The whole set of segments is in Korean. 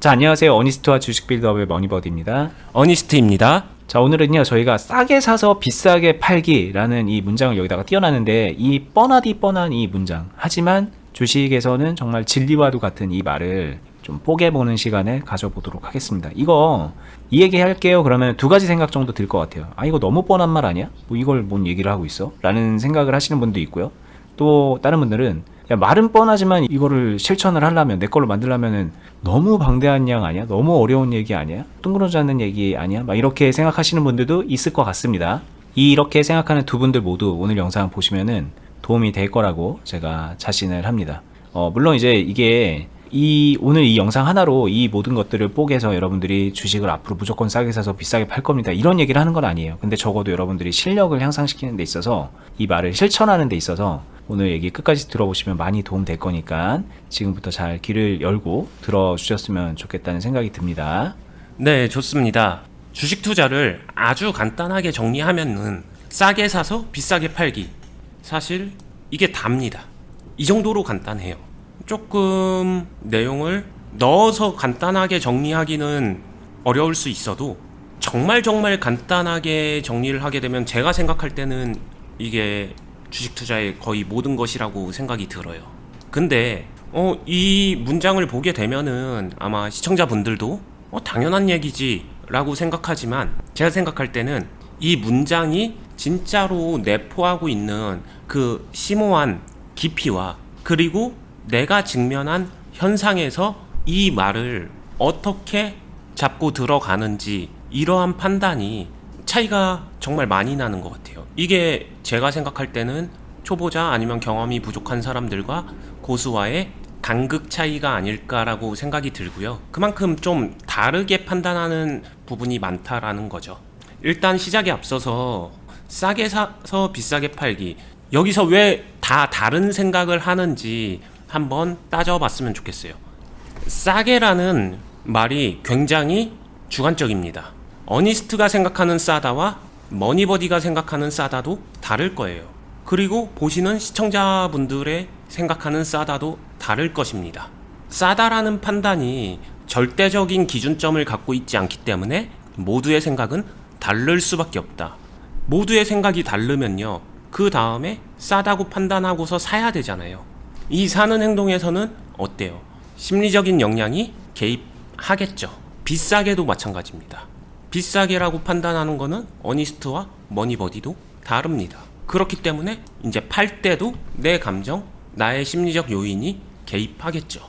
자, 안녕하세요. 어니스트와 주식 빌드업의 머니버디입니다. 어니스트입니다. 자, 오늘은요, 저희가 싸게 사서 비싸게 팔기라는 이 문장을 여기다가 띄워놨는데, 이 뻔하디 뻔한 이 문장. 하지만 주식에서는 정말 진리와도 같은 이 말을 좀 뽀개보는 시간을 가져보도록 하겠습니다. 이 얘기 할게요. 그러면 두 가지 생각 정도 들 것 같아요. 아, 이거 너무 뻔한 말 아니야? 뭐 이걸 뭔 얘기를 하고 있어? 라는 생각을 하시는 분도 있고요. 또 다른 분들은 야, 말은 뻔하지만 이거를 실천을 하려면, 내 걸로 만들려면은 너무 방대한 양 아니야? 너무 어려운 얘기 아니야? 둥그러지 않는 얘기 아니야? 막 이렇게 생각하시는 분들도 있을 것 같습니다. 이렇게 생각하는 두 분들 모두 오늘 영상 보시면은 도움이 될 거라고 제가 자신을 합니다. 물론 이제 이게 오늘 이 영상 하나로 이 모든 것들을 뽀개서 여러분들이 주식을 앞으로 무조건 싸게 사서 비싸게 팔 겁니다, 이런 얘기를 하는 건 아니에요. 근데 적어도 여러분들이 실력을 향상시키는 데 있어서, 이 말을 실천하는 데 있어서 오늘 얘기 끝까지 들어보시면 많이 도움 될 거니까 지금부터 잘 귀를 열고 들어주셨으면 좋겠다는 생각이 듭니다. 네, 좋습니다. 주식 투자를 아주 간단하게 정리하면은 싸게 사서 비싸게 팔기. 사실 이게 답니다. 이 정도로 간단해요. 조금 내용을 넣어서 간단하게 정리하기는 어려울 수 있어도 정말 간단하게 정리를 하게 되면 제가 생각할 때는 이게 주식 투자의 거의 모든 것이라고 생각이 들어요. 근데 이 문장을 보게 되면은 아마 시청자분들도 당연한 얘기지 라고 생각하지만, 제가 생각할 때는 이 문장이 진짜로 내포하고 있는 그 심오한 깊이와, 그리고 내가 직면한 현상에서 이 말을 어떻게 잡고 들어가는지, 이러한 판단이 차이가 정말 많이 나는 것 같아요. 이게 제가 생각할 때는 초보자 아니면 경험이 부족한 사람들과 고수와의 간극 차이가 아닐까라고 생각이 들고요. 그만큼 좀 다르게 판단하는 부분이 많다라는 거죠. 일단 시작에 앞서서 싸게 사서 비싸게 팔기, 여기서 왜 다 다른 생각을 하는지 한번 따져봤으면 좋겠어요. 싸게라는 말이 굉장히 주관적입니다. 어니스트가 생각하는 싸다와 머니버디가 생각하는 싸다도 다를 거예요. 그리고 보시는 시청자분들의 생각하는 싸다도 다를 것입니다. 싸다라는 판단이 절대적인 기준점을 갖고 있지 않기 때문에 모두의 생각은 다를 수밖에 없다. 모두의 생각이 다르면요, 그 다음에 싸다고 판단하고서 사야 되잖아요. 이 사는 행동에서는 어때요? 심리적인 영향이 개입하겠죠. 비싸게도 마찬가지입니다. 비싸게라고 판단하는 거는 어니스트와 머니버디도 다릅니다. 그렇기 때문에 이제 팔 때도 내 감정, 나의 심리적 요인이 개입하겠죠.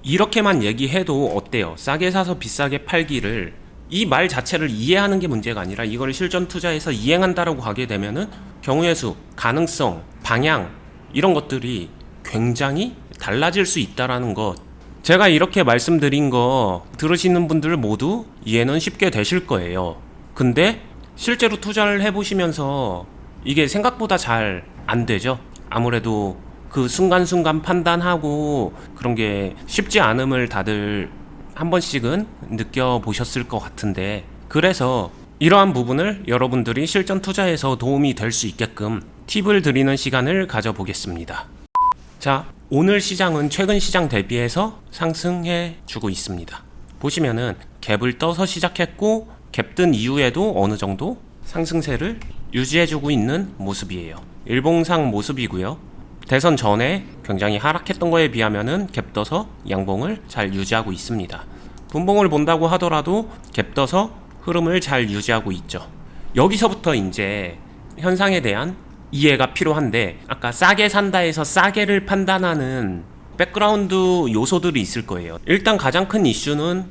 이렇게만 얘기해도 어때요? 싸게 사서 비싸게 팔기를, 이 말 자체를 이해하는 게 문제가 아니라 이걸 실전 투자에서 이행한다라고 하게 되면은 경우의 수, 가능성, 방향, 이런 것들이 굉장히 달라질 수 있다라는 것, 제가 이렇게 말씀드린 거 들으시는 분들 모두 이해는 쉽게 되실 거예요. 근데 실제로 투자를 해보시면서 이게 생각보다 잘 안 되죠. 아무래도 그 순간순간 판단하고 그런 게 쉽지 않음을 다들 한 번씩은 느껴보셨을 것 같은데, 그래서 이러한 부분을 여러분들이 실전 투자에서 도움이 될 수 있게끔 팁을 드리는 시간을 가져보겠습니다. 자, 오늘 시장은 최근 시장 대비해서 상승해 주고 있습니다. 보시면은 갭을 떠서 시작했고 갭 뜬 이후에도 어느 정도 상승세를 유지해 주고 있는 모습이에요. 일봉상 모습이고요. 대선 전에 굉장히 하락했던 거에 비하면은 갭 떠서 양봉을 잘 유지하고 있습니다. 분봉을 본다고 하더라도 갭 떠서 흐름을 잘 유지하고 있죠. 여기서부터 이제 현상에 대한 이해가 필요한데, 아까 싸게 산다에서 싸게를 판단하는 백그라운드 요소들이 있을 거예요. 일단 가장 큰 이슈는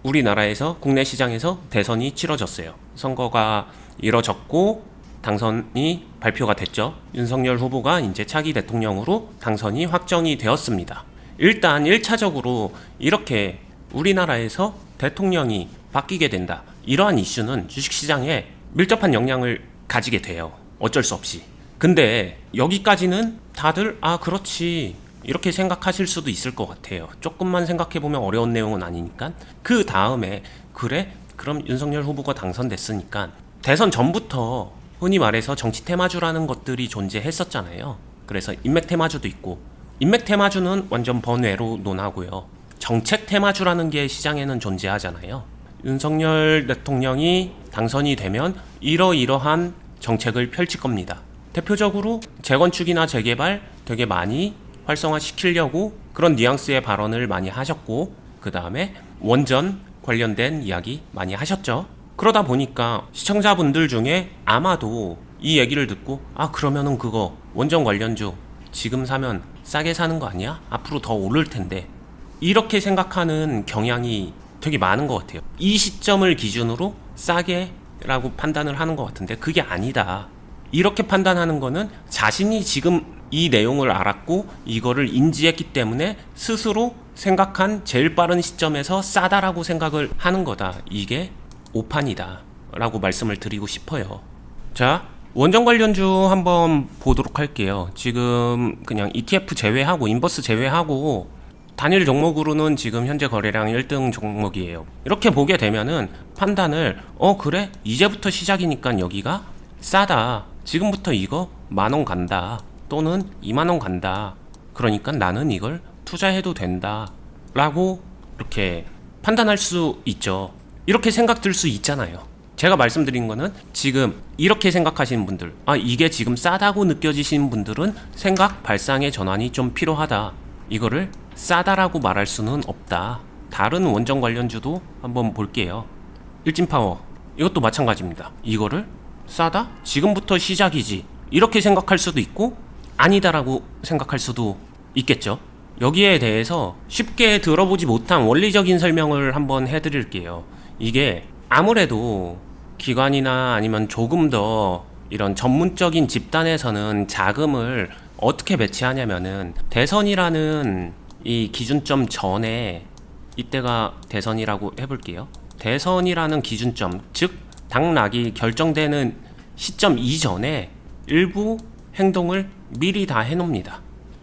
우리나라에서, 국내 시장에서 대선이 치러졌어요. 선거가 이뤄졌고 당선이 발표가 됐죠. 윤석열 후보가 이제 차기 대통령으로 당선이 확정이 되었습니다. 일단 1차적으로 이렇게 우리나라에서 대통령이 바뀌게 된다, 이러한 이슈는 주식시장에 밀접한 영향을 가지게 돼요. 어쩔 수 없이. 근데 여기까지는 다들 그렇지 이렇게 생각하실 수도 있을 것 같아요. 조금만 생각해보면 어려운 내용은 아니니까. 그 다음에 그래? 그럼 윤석열 후보가 당선됐으니까, 대선 전부터 흔히 말해서 정치 테마주라는 것들이 존재했었잖아요. 그래서 인맥 테마주도 있고, 인맥 테마주는 완전 번외로 논하고요. 정책 테마주라는 게 시장에는 존재하잖아요. 윤석열 대통령이 당선이 되면 이러이러한 정책을 펼칠 겁니다. 대표적으로 재건축이나 재개발 되게 많이 활성화시키려고 그런 뉘앙스의 발언을 많이 하셨고, 그 다음에 원전 관련된 이야기 많이 하셨죠. 그러다 보니까 시청자분들 중에 아마도 이 얘기를 듣고 그러면은 그거 원전 관련주 지금 사면 싸게 사는 거 아니야? 앞으로 더 오를 텐데, 이렇게 생각하는 경향이 되게 많은 것 같아요. 이 시점을 기준으로 싸게 라고 판단을 하는 것 같은데 그게 아니다. 이렇게 판단하는 거는 자신이 지금 이 내용을 알았고 이거를 인지했기 때문에 스스로 생각한 제일 빠른 시점에서 싸다라고 생각을 하는 거다. 이게 오판이다 라고 말씀을 드리고 싶어요. 자, 원전 관련주 한번 보도록 할게요. 지금 그냥 ETF 제외하고 인버스 제외하고 단일 종목으로는 지금 현재 거래량 1등 종목이에요. 이렇게 보게 되면은 판단을 그래? 이제부터 시작이니까 여기가 싸다. 지금부터 이거 10,000원 간다. 또는 20,000원 간다. 그러니까 나는 이걸 투자해도 된다. 라고 이렇게 판단할 수 있죠. 이렇게 생각 들 수 있잖아요. 제가 말씀드린 거는 지금 이렇게 생각하시는 분들, 이게 지금 싸다고 느껴지시는 분들은 생각 발상의 전환이 좀 필요하다. 이거를 싸다라고 말할 수는 없다. 다른 원전 관련주도 한번 볼게요. 일진파워 이것도 마찬가지입니다. 이거를 싸다? 지금부터 시작이지. 이렇게 생각할 수도 있고 아니다라고 생각할 수도 있겠죠. 여기에 대해서 쉽게 들어보지 못한 원리적인 설명을 한번 해드릴게요. 이게 아무래도 기관이나 아니면 조금 더 이런 전문적인 집단에서는 자금을 어떻게 배치하냐면은 대선이라는 이 기준점 전에, 이때가 대선이라고 해볼게요. 대선이라는 기준점, 즉 당락이 결정되는 시점 이전에 일부 행동을 미리 다 해놓습니다.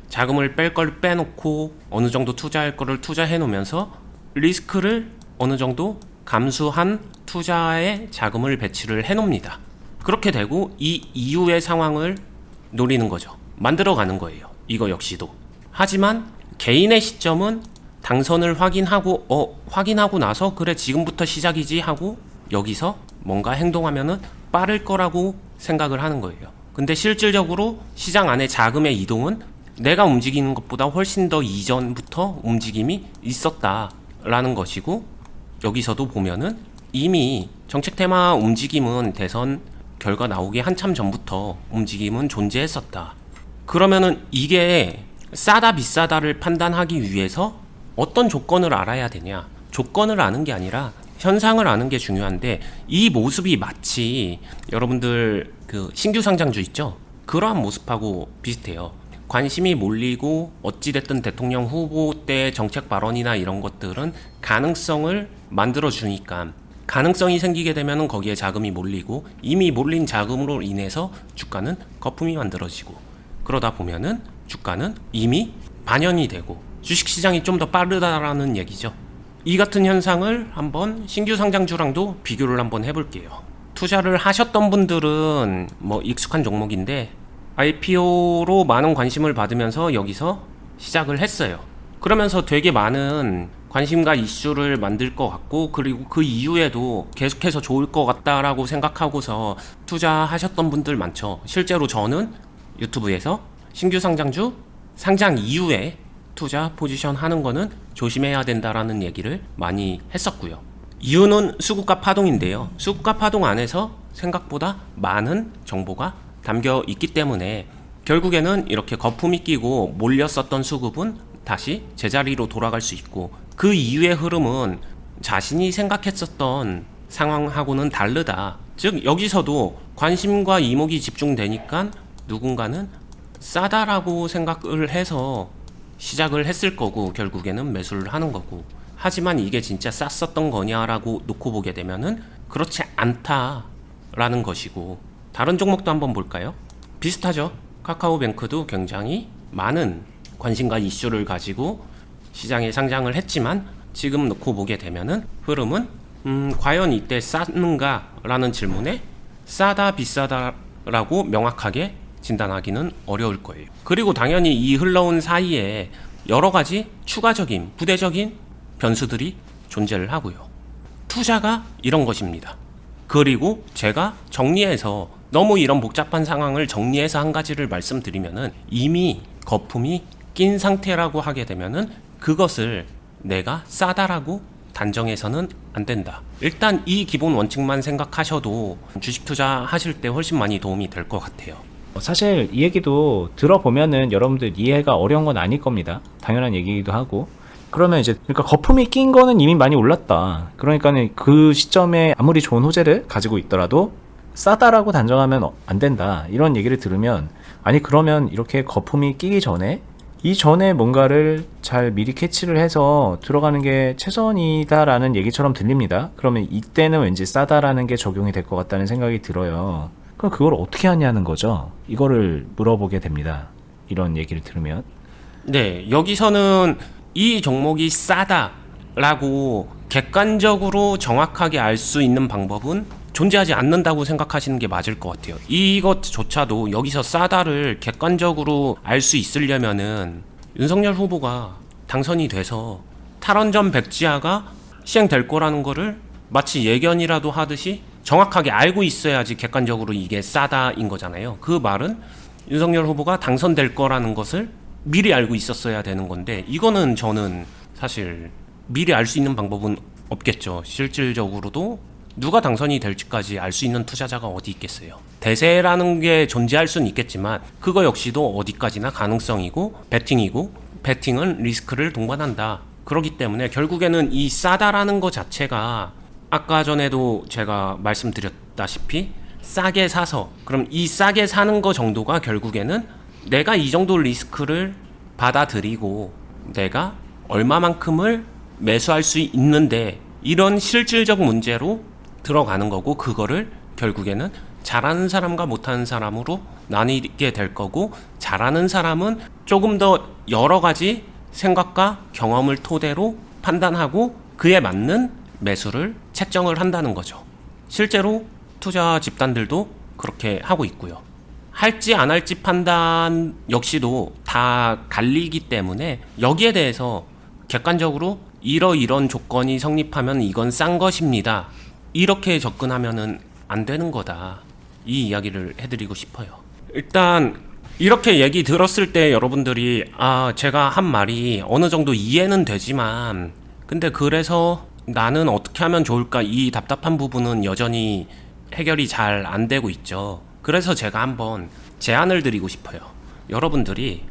자금을 뺄 걸 빼놓고 어느 정도 투자할 거를 투자해 놓으면서 리스크를 어느 정도 감수한 투자에 자금을 배치를 해 놓습니다. 그렇게 되고 이 이후의 상황을 노리는 거죠. 만들어가는 거예요. 이거 역시도. 하지만 개인의 시점은 당선을 확인하고 나서 그래 지금부터 시작이지 하고 여기서 뭔가 행동하면은 빠를 거라고 생각을 하는 거예요. 근데 실질적으로 시장 안에 자금의 이동은 내가 움직이는 것보다 훨씬 더 이전부터 움직임이 있었다라는 것이고, 여기서도 보면은 이미 정책 테마 움직임은 대선 결과 나오기 한참 전부터 움직임은 존재했었다. 그러면은 이게 싸다 비싸다를 판단하기 위해서 어떤 조건을 알아야 되냐? 조건을 아는 게 아니라 현상을 아는 게 중요한데, 이 모습이 마치 여러분들 그 신규 상장주 있죠? 그러한 모습하고 비슷해요. 관심이 몰리고 어찌됐든 대통령 후보 때 정책 발언이나 이런 것들은 가능성을 만들어 주니까, 가능성이 생기게 되면 거기에 자금이 몰리고 이미 몰린 자금으로 인해서 주가는 거품이 만들어지고, 그러다 보면은 주가는 이미 반영이 되고 주식시장이 좀 더 빠르다라는 얘기죠. 이 같은 현상을 한번 신규 상장주랑도 비교를 한번 해볼게요. 투자를 하셨던 분들은 뭐 익숙한 종목인데 IPO로 많은 관심을 받으면서 여기서 시작을 했어요. 그러면서 되게 많은 관심과 이슈를 만들 것 같고, 그리고 그 이후에도 계속해서 좋을 것 같다라고 생각하고서 투자하셨던 분들 많죠. 실제로 저는 유튜브에서 신규 상장주 상장 이후에 투자 포지션 하는 거는 조심해야 된다라는 얘기를 많이 했었고요. 이유는 수급과 파동인데요. 수급과 파동 안에서 생각보다 많은 정보가 담겨 있기 때문에 결국에는 이렇게 거품이 끼고 몰렸었던 수급은 다시 제자리로 돌아갈 수 있고, 그 이후의 흐름은 자신이 생각했었던 상황하고는 다르다. 즉 여기서도 관심과 이목이 집중되니까 누군가는 싸다라고 생각을 해서 시작을 했을 거고 결국에는 매수를 하는 거고, 하지만 이게 진짜 쌌었던 거냐라고 놓고 보게 되면은 그렇지 않다라는 것이고, 다른 종목도 한번 볼까요? 비슷하죠. 카카오뱅크도 굉장히 많은 관심과 이슈를 가지고 시장에 상장을 했지만 지금 놓고 보게 되면은 흐름은 과연 이때 쌌는가 라는 질문에 싸다 비싸다라고 명확하게 진단하기는 어려울 거예요. 그리고 당연히 이 흘러온 사이에 여러 가지 추가적인 부대적인 변수들이 존재를 하고요. 투자가 이런 것입니다. 그리고 제가 정리해서 너무 이런 복잡한 상황을 정리해서 한 가지를 말씀드리면은 이미 거품이 낀 상태라고 하게 되면은 그것을 내가 싸다라고 단정해서는 안 된다. 일단 이 기본 원칙만 생각하셔도 주식 투자하실 때 훨씬 많이 도움이 될 것 같아요. 사실 이 얘기도 들어보면은 여러분들 이해가 어려운 건 아닐 겁니다. 당연한 얘기이기도 하고. 그러면 이제 그러니까 거품이 낀 거는 이미 많이 올랐다. 그러니까는 그 시점에 아무리 좋은 호재를 가지고 있더라도 싸다라고 단정하면 안 된다. 이런 얘기를 들으면 아니 그러면 이렇게 거품이 끼기 전에 이전에 뭔가를 잘 미리 캐치를 해서 들어가는 게 최선이다라는 얘기처럼 들립니다. 그러면 이때는 왠지 싸다라는 게 적용이 될 것 같다는 생각이 들어요. 그럼 그걸 어떻게 하냐는 거죠. 이거를 물어보게 됩니다. 이런 얘기를 들으면. 네, 여기서는 이 종목이 싸다라고 객관적으로 정확하게 알 수 있는 방법은 존재하지 않는다고 생각하시는 게 맞을 것 같아요. 이것조차도 여기서 싸다를 객관적으로 알 수 있으려면은 윤석열 후보가 당선이 돼서 탈원전 백지화가 시행될 거라는 거를 마치 예견이라도 하듯이 정확하게 알고 있어야지 객관적으로 이게 싸다인 거잖아요. 그 말은 윤석열 후보가 당선될 거라는 것을 미리 알고 있었어야 되는 건데 이거는 저는 사실 미리 알 수 있는 방법은 없겠죠. 실질적으로도 누가 당선이 될지까지 알 수 있는 투자자가 어디 있겠어요. 대세라는 게 존재할 수는 있겠지만 그거 역시도 어디까지나 가능성이고 베팅이고 베팅은 리스크를 동반한다. 그렇기 때문에 결국에는 이 싸다라는 것 자체가 아까 전에도 제가 말씀드렸다시피 싸게 사서 그럼 이 싸게 사는 거 정도가 결국에는 내가 이 정도 리스크를 받아들이고 내가 얼마만큼을 매수할 수 있는데 이런 실질적 문제로 들어가는 거고 그거를 결국에는 잘하는 사람과 못하는 사람으로 나뉘게 될 거고 잘하는 사람은 조금 더 여러 가지 생각과 경험을 토대로 판단하고 그에 맞는 매수를 책정을 한다는 거죠. 실제로 투자 집단들도 그렇게 하고 있고요. 할지 안 할지 판단 역시도 다 갈리기 때문에 여기에 대해서 객관적으로 이런 조건이 성립하면 이건 싼 것입니다. 이렇게 접근하면은 안 되는 거다. 이 이야기를 해드리고 싶어요. 일단 이렇게 얘기 들었을 때 여러분들이 제가 한 말이 어느 정도 이해는 되지만 근데 그래서 나는 어떻게 하면 좋을까 이 답답한 부분은 여전히 해결이 잘 안 되고 있죠. 그래서 제가 한번 제안을 드리고 싶어요. 여러분들이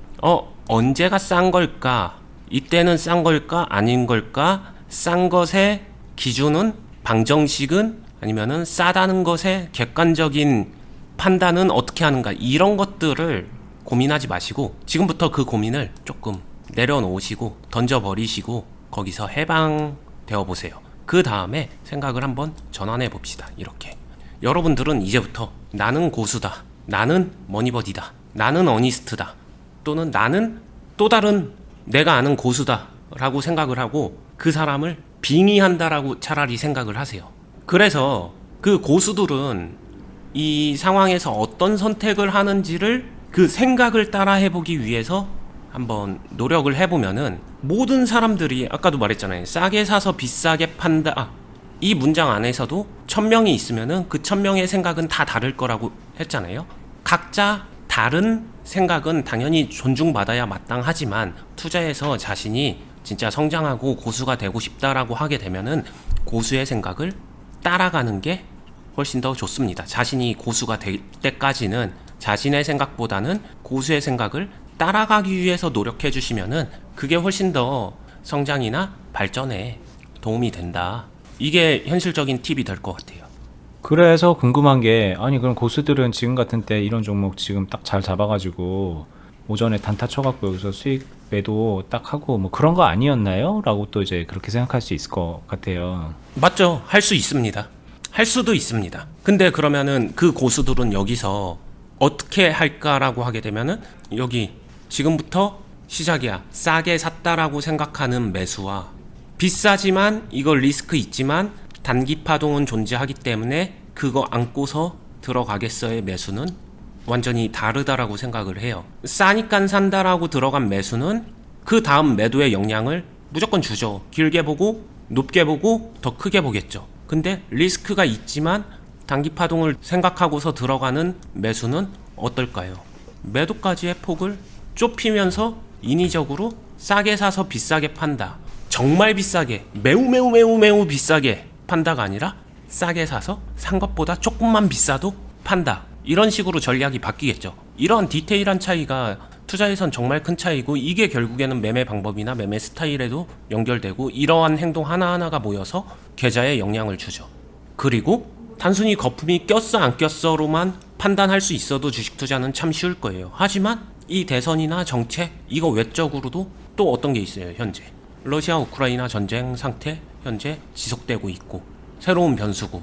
언제가 싼 걸까? 이때는 싼 걸까? 아닌 걸까? 싼 것의 기준은 방정식은 아니면은 싸다는 것의 객관적인 판단은 어떻게 하는가? 이런 것들을 고민하지 마시고 지금부터 그 고민을 조금 내려놓으시고 던져버리시고 거기서 해방되어 보세요. 그 다음에 생각을 한번 전환해 봅시다. 이렇게 여러분들은 이제부터 나는 고수다, 나는 머니버디다, 나는 어니스트다, 또는 나는 또 다른 내가 아는 고수다 라고 생각을 하고 그 사람을 빙의한다라고 차라리 생각을 하세요. 그래서 그 고수들은 이 상황에서 어떤 선택을 하는지를 그 생각을 따라 해보기 위해서 한번 노력을 해보면은 모든 사람들이 아까도 말했잖아요. 싸게 사서 비싸게 판다. 이 문장 안에서도 1000명이 있으면은 그 1000명의 생각은 다 다를 거라고 했잖아요. 각자 다른 생각은 당연히 존중받아야 마땅하지만 투자에서 자신이 진짜 성장하고 고수가 되고 싶다라고 하게 되면은 고수의 생각을 따라가는 게 훨씬 더 좋습니다. 자신이 고수가 될 때까지는 자신의 생각보다는 고수의 생각을 따라가기 위해서 노력해 주시면은 그게 훨씬 더 성장이나 발전에 도움이 된다. 이게 현실적인 팁이 될 것 같아요. 그래서 궁금한 게 아니 그럼 고수들은 지금 같은 때 이런 종목 지금 딱 잘 잡아가지고 오전에 단타 쳐갖고 여기서 수익 매도 딱 하고 뭐 그런 거 아니었나요? 라고 또 이제 그렇게 생각할 수 있을 것 같아요. 맞죠? 할 수 있습니다. 할 수도 있습니다. 근데 그러면은 그 고수들은 여기서 어떻게 할까라고 하게 되면은 여기 지금부터 시작이야. 싸게 샀다라고 생각하는 매수와 비싸지만 이걸 리스크 있지만 단기 파동은 존재하기 때문에 그거 안고서 들어가겠어의 매수는 완전히 다르다라고 생각을 해요. 싸니까 산다라고 들어간 매수는 그 다음 매도의 영향을 무조건 주죠. 길게 보고 높게 보고 더 크게 보겠죠. 근데 리스크가 있지만 단기 파동을 생각하고서 들어가는 매수는 어떨까요? 매도까지의 폭을 좁히면서 인위적으로 싸게 사서 비싸게 판다. 정말 비싸게, 매우 비싸게 판다가 아니라 싸게 사서 산 것보다 조금만 비싸도 판다. 이런 식으로 전략이 바뀌겠죠. 이런 디테일한 차이가 투자에선 정말 큰 차이고, 이게 결국에는 매매 방법이나 매매 스타일에도 연결되고, 이러한 행동 하나하나가 모여서 계좌에 영향을 주죠. 그리고 단순히 거품이 꼈어 안 꼈어로만 판단할 수 있어도 주식 투자는 참 쉬울 거예요. 하지만 이 대선이나 정책, 이거 외적으로도 또 어떤 게 있어요. 현재 러시아 우크라이나 전쟁 상태 현재 지속되고 있고, 새로운 변수고,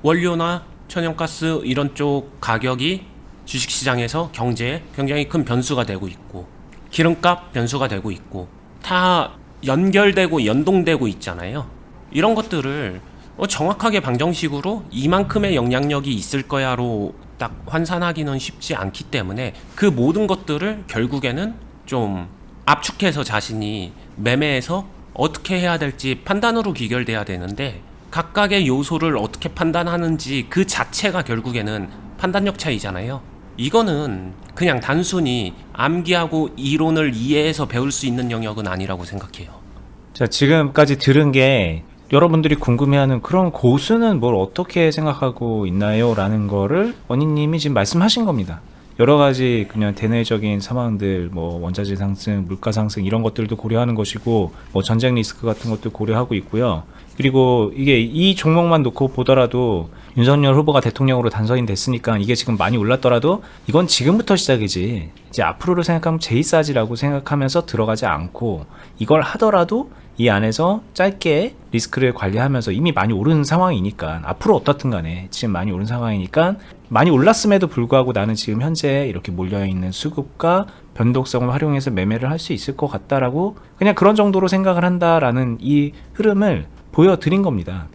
원료나 천연가스 이런 쪽 가격이 주식시장에서 경제에 굉장히 큰 변수가 되고 있고, 기름값 변수가 되고 있고, 다 연결되고 연동되고 있잖아요. 이런 것들을 정확하게 방정식으로 이만큼의 영향력이 있을 거야로 딱 환산하기는 쉽지 않기 때문에, 그 모든 것들을 결국에는 좀 압축해서 자신이 매매에서 어떻게 해야 될지 판단으로 귀결돼야 되는데, 각각의 요소를 어떻게 판단하는지 그 자체가 결국에는 판단력 차이잖아요. 이거는 그냥 단순히 암기하고 이론을 이해해서 배울 수 있는 영역은 아니라고 생각해요. 자, 지금까지 들은 게 여러분들이 궁금해하는 그런 고수는 뭘 어떻게 생각하고 있나요? 라는 거를 원희님이 지금 말씀하신 겁니다. 여러 가지 그냥 대내적인 상황들, 뭐 원자재 상승, 물가 상승 이런 것들도 고려하는 것이고, 뭐 전쟁 리스크 같은 것도 고려하고 있고요. 그리고 이게 이 종목만 놓고 보더라도 윤석열 후보가 대통령으로 당선이 됐으니까 이게 지금 많이 올랐더라도 이건 지금부터 시작이지, 이제 앞으로를 생각하면 제일 싸지라고 생각하면서 들어가지 않고, 이걸 하더라도 이 안에서 짧게 리스크를 관리하면서, 이미 많이 오른 상황이니까 앞으로 어떻든 간에 지금 많이 오른 상황이니까, 많이 올랐음에도 불구하고 나는 지금 현재 이렇게 몰려있는 수급과 변동성을 활용해서 매매를 할 수 있을 것 같다라고, 그냥 그런 정도로 생각을 한다라는 이 흐름을 보여드린 겁니다.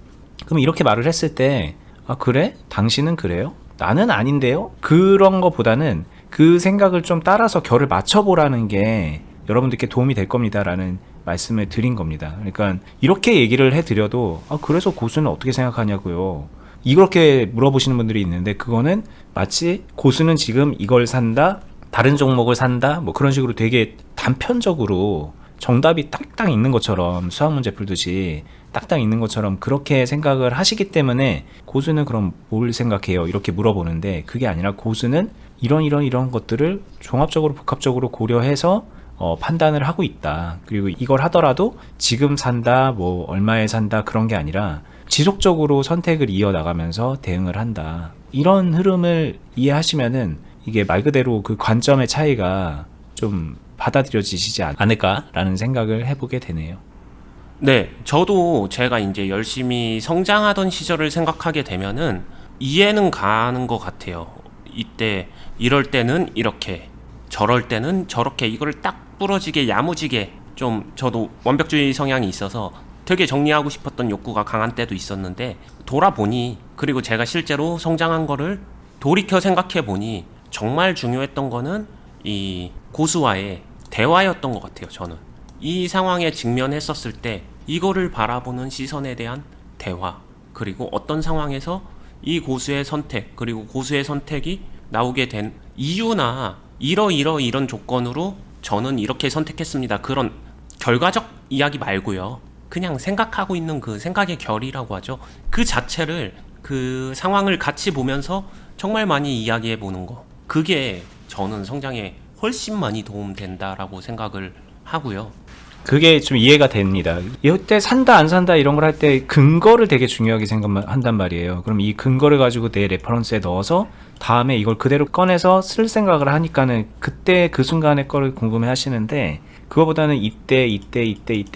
그럼 이렇게 말을 했을 때, 아 그래? 당신은 그래요? 나는 아닌데요? 그런 것보다는 그 생각을 좀 따라서 결을 맞춰보라는 게 여러분들께 도움이 될 겁니다 라는 말씀을 드린 겁니다. 그러니까 이렇게 얘기를 해드려도, 아 그래서 고수는 어떻게 생각하냐고요, 이렇게 물어보시는 분들이 있는데, 그거는 마치 고수는 지금 이걸 산다, 다른 종목을 산다, 뭐 그런 식으로 되게 단편적으로 정답이 딱딱 있는 것처럼, 수학문제 풀듯이 딱딱 있는 것처럼 그렇게 생각을 하시기 때문에, 고수는 그럼 뭘 생각해요? 이렇게 물어보는데, 그게 아니라 고수는 이런 것들을 종합적으로 복합적으로 고려해서 판단을 하고 있다. 그리고 이걸 하더라도 지금 산다, 뭐 얼마에 산다, 그런 게 아니라 지속적으로 선택을 이어나가면서 대응을 한다. 이런 흐름을 이해하시면은 이게 말 그대로 그 관점의 차이가 좀 받아들여지시지 않을까라는 생각을 해보게 되네요. 네, 저도 제가 이제 열심히 성장하던 시절을 생각하게 되면은 이해는 가는 것 같아요. 이때 이럴 때는 이렇게, 저럴 때는 저렇게, 이걸 딱 부러지게 야무지게, 좀 저도 완벽주의 성향이 있어서 되게 정리하고 싶었던 욕구가 강한 때도 있었는데, 돌아보니, 그리고 제가 실제로 성장한 거를 돌이켜 생각해 보니 정말 중요했던 거는 이 고수와의 대화였던 것 같아요. 저는 이 상황에 직면했었을 때 이거를 바라보는 시선에 대한 대화, 그리고 어떤 상황에서 이 고수의 선택, 그리고 고수의 선택이 나오게 된 이유나 이런 조건으로 저는 이렇게 선택했습니다, 그런 결과적 이야기 말고요, 그냥 생각하고 있는 그 생각의 결이라고 하죠. 그 자체를, 그 상황을 같이 보면서 정말 많이 이야기해 보는 거, 그게 저는 성장에 훨씬 많이 도움된다라고 생각을 하고요. 그게 좀 이해가 됩니다. 이때 산다 안 산다 이런 걸 할 때 근거를 되게 중요하게 생각한단 말이에요. 그럼 이 근거를 가지고 내 레퍼런스에 넣어서 다음에 이걸 그대로 꺼내서 쓸 생각을 하니까는 그때 그 순간의 거를 궁금해 하시는데, 그거보다는 이때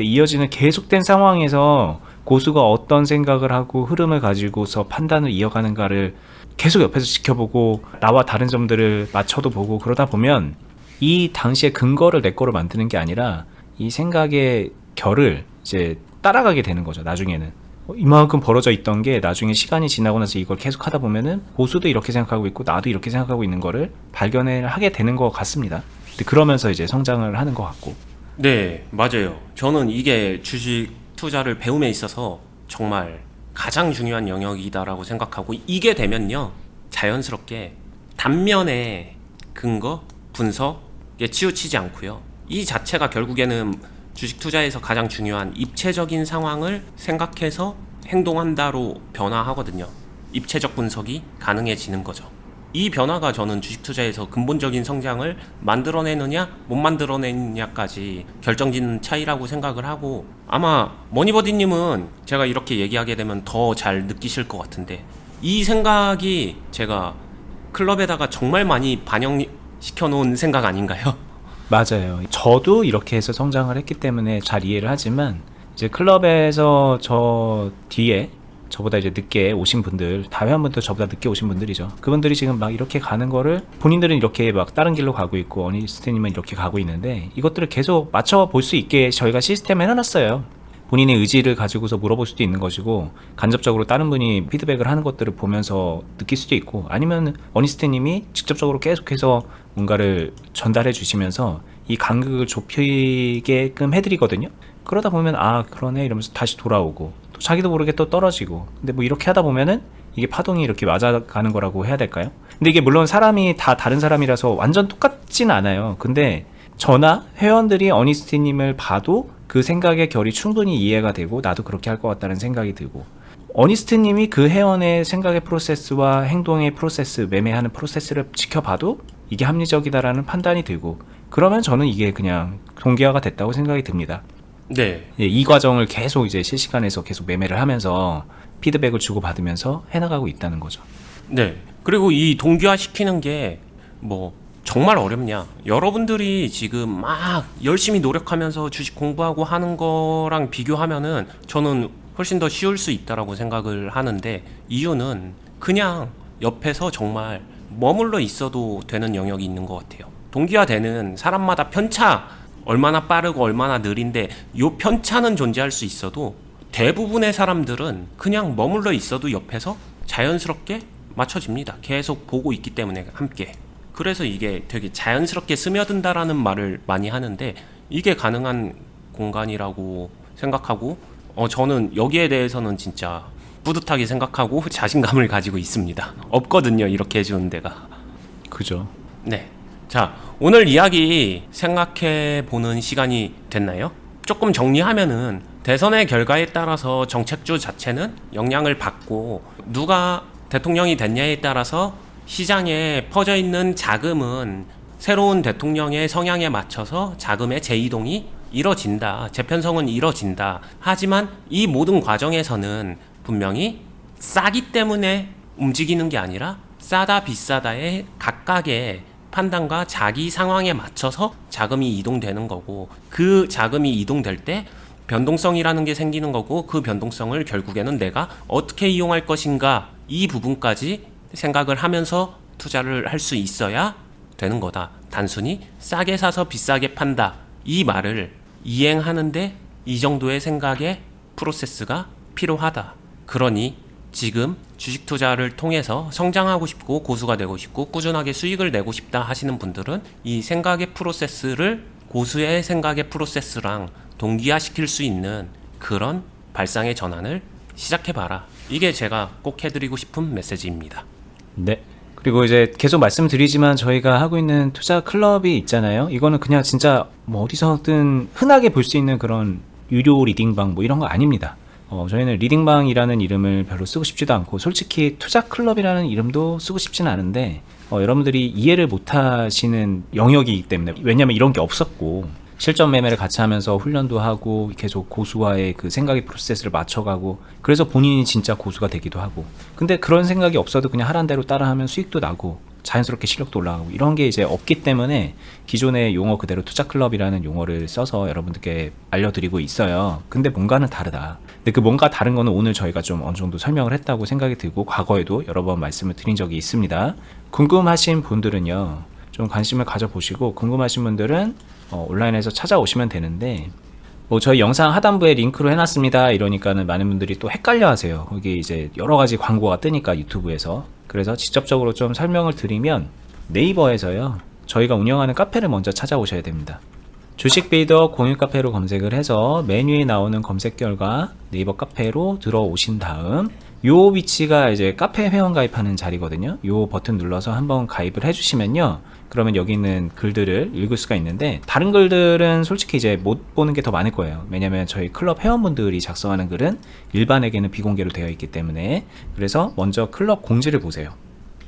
이어지는 계속된 상황에서 고수가 어떤 생각을 하고 흐름을 가지고서 판단을 이어가는가를 계속 옆에서 지켜보고, 나와 다른 점들을 맞춰도 보고, 그러다 보면 이 당시의 근거를 내 거로 만드는 게 아니라 이 생각의 결을 이제 따라가게 되는 거죠. 나중에는 이만큼 벌어져 있던 게 나중에 시간이 지나고 나서 이걸 계속 하다 보면은 고수도 이렇게 생각하고 있고 나도 이렇게 생각하고 있는 거를 발견을 하게 되는 것 같습니다. 근데 그러면서 이제 성장을 하는 것 같고, 네, 맞아요. 저는 이게 주식 투자를 배움에 있어서 정말 가장 중요한 영역이다라고 생각하고 이게 되면요. 자연스럽게 단면의 근거, 분석에 치우치지 않고요. 이 자체가 결국에는 주식 투자에서 가장 중요한 입체적인 상황을 생각해서 행동한다로 변화하거든요. 입체적 분석이 가능해지는 거죠. 이 변화가 저는 주식 투자에서 근본적인 성장을 만들어내느냐 못 만들어내느냐까지 결정짓는 차이라고 생각을 하고, 아마 머니버디님은 제가 이렇게 얘기하게 되면 더 잘 느끼실 것 같은데, 이 생각이 제가 클럽에다가 정말 많이 반영시켜 놓은 생각 아닌가요? 맞아요. 저도 이렇게 해서 성장을 했기 때문에 잘 이해를 하지만 이제 클럽에서 저 뒤에 저보다 이제 늦게 오신 분들, 다 회원분들 저보다 늦게 오신 분들이죠. 그분들이 지금 막 이렇게 가는 거를 본인들은 이렇게 막 다른 길로 가고 있고 어니스트님은 이렇게 가고 있는데, 이것들을 계속 맞춰볼 수 있게 저희가 시스템을 해놨어요. 본인의 의지를 가지고서 물어볼 수도 있는 것이고, 간접적으로 다른 분이 피드백을 하는 것들을 보면서 느낄 수도 있고, 아니면 어니스트님이 직접적으로 계속해서 뭔가를 전달해 주시면서 이 간극을 좁히게끔 해드리거든요. 그러다 보면 아 그러네 이러면서 다시 돌아오고, 또 자기도 모르게 또 떨어지고, 근데 뭐 이렇게 하다 보면은 이게 파동이 이렇게 맞아가는 거라고 해야 될까요? 근데 이게 물론 사람이 다 다른 사람이라서 완전 똑같진 않아요. 근데 저나 회원들이 어니스트님을 봐도 그 생각의 결이 충분히 이해가 되고, 나도 그렇게 할 것 같다는 생각이 들고, 어니스트님이 그 회원의 생각의 프로세스와 행동의 프로세스, 매매하는 프로세스를 지켜봐도 이게 합리적이다라는 판단이 들고, 그러면 저는 이게 그냥 동기화가 됐다고 생각이 듭니다. 네, 예, 이 과정을 계속 이제 실시간에서 계속 매매를 하면서 피드백을 주고받으면서 해나가고 있다는 거죠. 네. 그리고 이 동기화 시키는 게 뭐 정말 어렵냐? 여러분들이 지금 막 열심히 노력하면서 주식 공부하고 하는 거랑 비교하면은 저는 훨씬 더 쉬울 수 있다라고 생각을 하는데, 이유는 그냥 옆에서 정말 머물러 있어도 되는 영역이 있는 것 같아요. 동기화되는 사람마다 편차, 얼마나 빠르고 얼마나 느린데 요 편차는 존재할 수 있어도 대부분의 사람들은 그냥 머물러 있어도 옆에서 자연스럽게 맞춰집니다. 계속 보고 있기 때문에 함께. 그래서 이게 되게 자연스럽게 스며든다라는 말을 많이 하는데, 이게 가능한 공간이라고 생각하고, 저는 여기에 대해서는 진짜 뿌듯하게 생각하고 자신감을 가지고 있습니다. 없거든요, 이렇게 해주는 데가. 그죠. 네. 자, 오늘 이야기 생각해 보는 시간이 됐나요? 조금 정리하면은, 대선의 결과에 따라서 정책주 자체는 영향을 받고, 누가 대통령이 됐냐에 따라서 시장에 퍼져 있는 자금은 새로운 대통령의 성향에 맞춰서 자금의 재이동이 이뤄진다. 재편성은 이뤄진다. 하지만 이 모든 과정에서는 분명히 싸기 때문에 움직이는 게 아니라 싸다 비싸다의 각각의 판단과 자기 상황에 맞춰서 자금이 이동되는 거고, 그 자금이 이동될 때 변동성이라는 게 생기는 거고, 그 변동성을 결국에는 내가 어떻게 이용할 것인가, 이 부분까지 생각을 하면서 투자를 할 수 있어야 되는 거다. 단순히 싸게 사서 비싸게 판다, 이 말을 이행하는데 이 정도의 생각의 프로세스가 필요하다. 그러니 지금 주식 투자를 통해서 성장하고 싶고 고수가 되고 싶고 꾸준하게 수익을 내고 싶다 하시는 분들은 이 생각의 프로세스를 고수의 생각의 프로세스랑 동기화시킬 수 있는 그런 발상의 전환을 시작해봐라. 이게 제가 꼭 해드리고 싶은 메시지입니다. 네. 그리고 이제 계속 말씀드리지만 저희가 하고 있는 투자 클럽이 있잖아요. 이거는 그냥 진짜 뭐 어디서든 흔하게 볼 수 있는 그런 유료 리딩방 뭐 이런 거 아닙니다. 저희는 리딩방이라는 이름을 별로 쓰고 싶지도 않고, 솔직히 투자 클럽이라는 이름도 쓰고 싶지는 않은데, 여러분들이 이해를 못 하시는 영역이기 때문에, 왜냐면 이런 게 없었고, 실전 매매를 같이 하면서 훈련도 하고 계속 고수와의 그 생각의 프로세스를 맞춰가고, 그래서 본인이 진짜 고수가 되기도 하고, 근데 그런 생각이 없어도 그냥 하란 대로 따라하면 수익도 나고 자연스럽게 실력도 올라가고, 이런 게 이제 없기 때문에 기존의 용어 그대로 투자클럽이라는 용어를 써서 여러분들께 알려드리고 있어요. 근데 뭔가는 다르다. 근데 그 뭔가 다른 거는 오늘 저희가 좀 어느 정도 설명을 했다고 생각이 들고, 과거에도 여러 번 말씀을 드린 적이 있습니다. 궁금하신 분들은요, 좀 관심을 가져보시고, 궁금하신 분들은 온라인에서 찾아오시면 되는데, 뭐 저희 영상 하단부에 링크로 해놨습니다 이러니까는 많은 분들이 또 헷갈려 하세요. 거기 이제 여러 가지 광고가 뜨니까 유튜브에서. 그래서 직접적으로 좀 설명을 드리면, 네이버에서요, 저희가 운영하는 카페를 먼저 찾아오셔야 됩니다. 주식빌더 공유카페로 검색을 해서 메뉴에 나오는 검색 결과 네이버 카페로 들어오신 다음 요 위치가 이제 카페 회원 가입하는 자리거든요. 요 버튼 눌러서 한번 가입을 해주시면요. 그러면 여기 있는 글들을 읽을 수가 있는데 다른 글들은 솔직히 이제 못 보는 게 더 많을 거예요. 왜냐면 저희 클럽 회원분들이 작성하는 글은 일반에게는 비공개로 되어 있기 때문에. 그래서 먼저 클럽 공지를 보세요.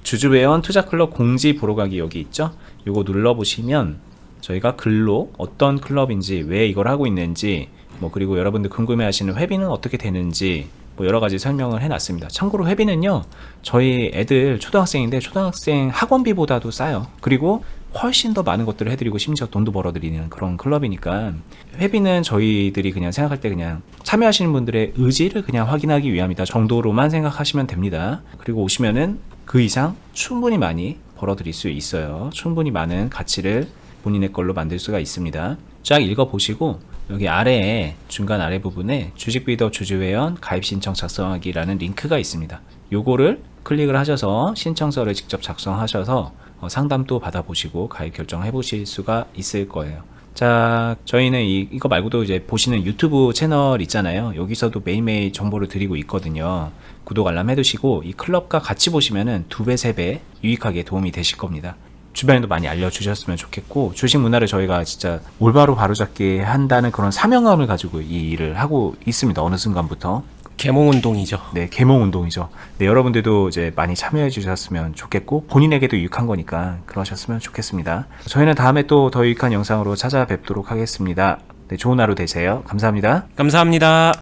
주주회원 투자클럽 공지 보러 가기 여기 있죠. 요거 눌러보시면 저희가 글로 어떤 클럽인지 왜 이걸 하고 있는지 뭐 그리고 여러분들 궁금해하시는 회비는 어떻게 되는지 뭐 여러 가지 설명을 해놨습니다. 참고로 회비는요, 저희 애들 초등학생인데 초등학생 학원비보다도 싸요. 그리고 훨씬 더 많은 것들을 해드리고 심지어 돈도 벌어드리는 그런 클럽이니까 회비는 저희들이 그냥 생각할 때 그냥 참여하시는 분들의 의지를 그냥 확인하기 위함이다 정도로만 생각하시면 됩니다. 그리고 오시면은 그 이상 충분히 많이 벌어드릴 수 있어요. 충분히 많은 가치를 본인의 걸로 만들 수가 있습니다. 쫙 읽어보시고 여기 아래에 중간 아래 부분에 주식빌더 주주회원 가입 신청 작성하기라는 링크가 있습니다. 요거를 클릭을 하셔서 신청서를 직접 작성하셔서 상담도 받아보시고 가입 결정해 보실 수가 있을 거예요. 자, 저희는 이거 말고도 이제 보시는 유튜브 채널 있잖아요. 여기서도 매일매일 정보를 드리고 있거든요. 구독 알람 해두시고 이 클럽과 같이 보시면은 2배, 3배 유익하게 도움이 되실 겁니다. 주변에도 많이 알려주셨으면 좋겠고 주식 문화를 저희가 진짜 올바로 바로잡게 한다는 그런 사명감을 가지고 이 일을 하고 있습니다. 어느 순간부터. 계몽운동이죠. 네, 계몽운동이죠. 네, 여러분들도 이제 많이 참여해 주셨으면 좋겠고 본인에게도 유익한 거니까 그러셨으면 좋겠습니다. 저희는 다음에 또 더 유익한 영상으로 찾아뵙도록 하겠습니다. 네, 좋은 하루 되세요. 감사합니다. 감사합니다.